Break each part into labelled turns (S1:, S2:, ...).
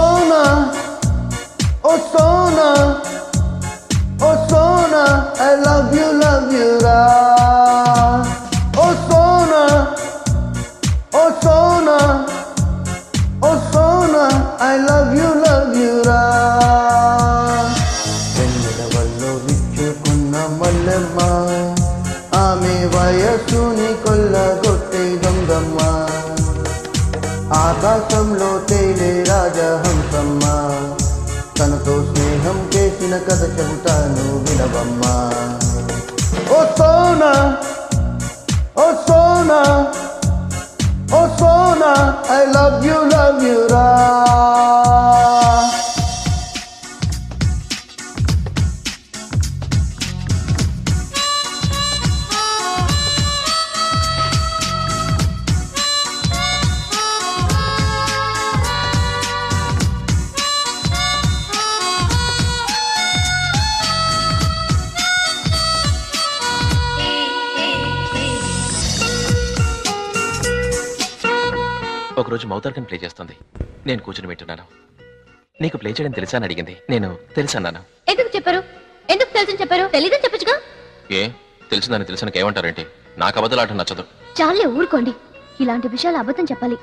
S1: Sona, oh Sona, oh Sona, I love you, ra. Oh Sona, oh Sona, oh Sona, I love you, ra. వెన్నెలవల్లో విచ్చుకున్న Mallemma, ఆమె వయస్సుని కొల్లగొట్టే దొంగమ్మ, ఆకాశంలో తేలే రాజహంసమ్మ, తనతో స్నేహం చేసిన కథ చెబుతాను వినవమ్మా. ఓ సోనా, ఓ సోనా, ఓ సోనా, ఐ లవ్ యు రా.
S2: ఒకరోజు మౌతార్కని ప్లే చేస్తుంది. నేను కూర్చుని వింటున్నాను. నీకు ప్లే చేయడం తెలుసా అని అడిగింది. నేను తెలుసన్నాను.
S3: ఎందుకు చెప్పారు? ఎందుకు తెలుసని చెప్పారు? తెలీదని చెప్పొచ్చుగా.
S2: ఏ తెలిసిందని తెలిసిన ఏమంటారేంటి? నాకు అబద్ధాలాట నచ్చదు.
S3: చాలే ఊరుకోండి. ఇలాంటి విషయాలు అబద్ధం చెప్పాలి.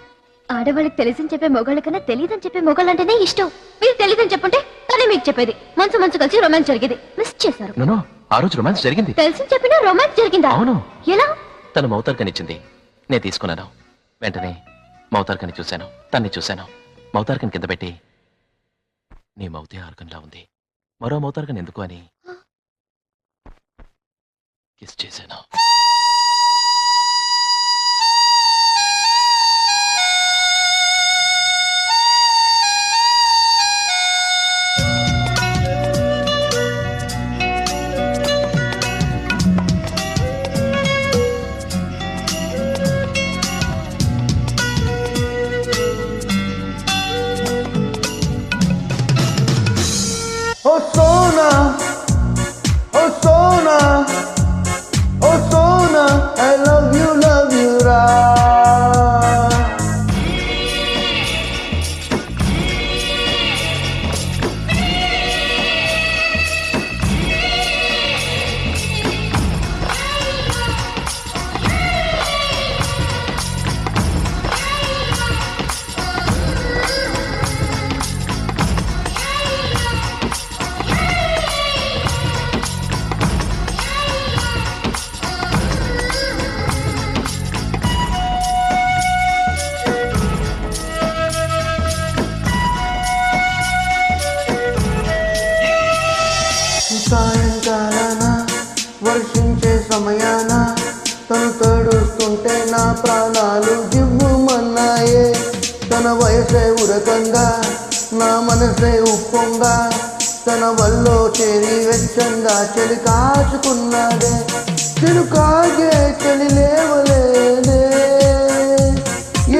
S3: ఆడవాళ్ళకి తెలిసని చెప్పే మొగాళ్ళ కన్నా తెలియదని చెప్పే మొగాళ్ళంటేనే ఇష్టం. మీరు తెలియదని చెప్పుంటే తనే మీకు చెప్పేది. మనసు మనసు కలిసి రొమాన్స్ జరిగేది. మిస్ చేశారు.
S2: నో, ఆ రోజు రొమాన్స్ జరిగింది.
S3: తెలిసి చెప్పినా రొమాన్స్ జరిగిందా?
S2: అవును.
S3: ఎలా?
S2: తను మౌతార్కనిచ్చింది, నేను తీసుకున్నాను. వెంటనే మౌతార్కని చూశాను, తన్ని చూశాను. మౌతార్కని కింద పెట్టి, నీ మౌతే ఆర్కంలా ఉంది, మరో మౌతార్కని ఎందుకు అని కిస్ చేశాను.
S1: Oh Sona, oh Sona, oh Sona, I love you, ra. సాయంకాలాన వర్షించే సమయాన తను తడుస్తుంటే నా ప్రాణాలు జివ్వుమన్నాయే. తన వయసే ఉరకంగా, నా మనసే ఉప్పొంగా, తన వల్లో చేరి వెచ్చంగా చెలి కాచుకున్నాడే. చిరుకాగే చెలి లేవలేదే,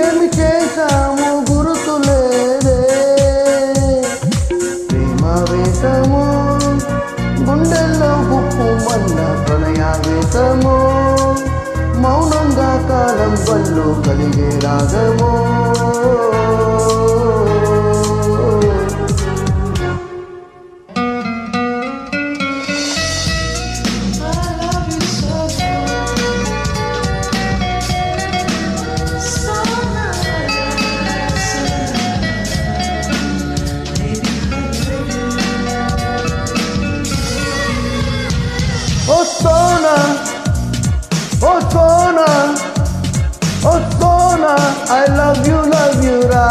S1: ఏమి చేశాము గురుతులేదే. ప్రేమ వేషము గుండెల్లో గుప్పుమన్న ప్రణయావేశము, మౌనంగా కాలం వల్లో కలిగే రాగము. Oh Sona, oh Sona, oh Sona, I love you, ra.